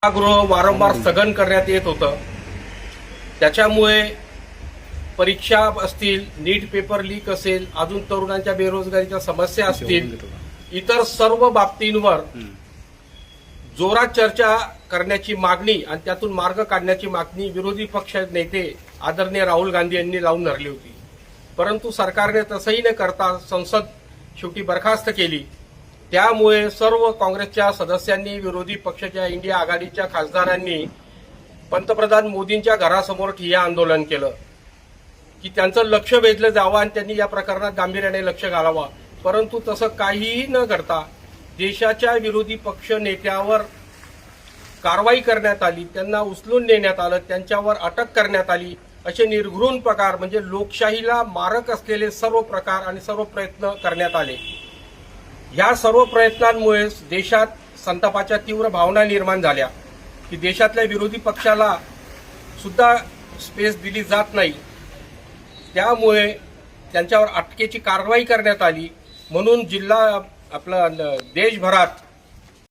सभागृह वारंवार स्थगन करण्यात येत होतं. त्याच्यामुळे परीक्षा असतील, नीट पेपर लीक असेल, अजून तरुणांच्या बेरोजगारीच्या समस्या असतील, इतर सर्व बाबतींवर जोरात चर्चा करण्याची मागणी आणि त्यातून मार्ग काढण्याची मागणी विरोधी पक्ष नेते आदरणीय राहुल गांधी यांनी लावून धरली होती. परंतु सरकारने तसंही न करता संसद शेवटी बरखास्त केली. त्यामुळे सर्व काँग्रेसच्या सदस्यांनी, विरोधी पक्षाच्या इंडिया आघाडीच्या खासदारांनी पंतप्रधान मोदींच्या घरासमोर ठिय्या आंदोलन केलं की त्यांचं लक्ष वेधलं जावं आणि त्यांनी या प्रकरणात गांभीर्याने लक्ष घालावं. परंतु तसं काहीही न करता देशाच्या विरोधी पक्ष नेत्यावर कारवाई करण्यात आली, त्यांना उचलून नेण्यात आलं, त्यांच्यावर अटक करण्यात आली. असे निर्घृण प्रकार म्हणजे लोकशाहीला मारक असलेले सर्व प्रकार आणि सर्व प्रयत्न करण्यात आले. या सर्व प्रयत्नांमुळे देशात संतापाच्या तीव्र भावना निर्माण झाल्या की देशातल्या विरोधी पक्षाला सुद्धा स्पेस दिली जात नाही. त्यामुळे त्यांच्यावर अटकेची कारवाई करण्यात आली. म्हणून देशभरात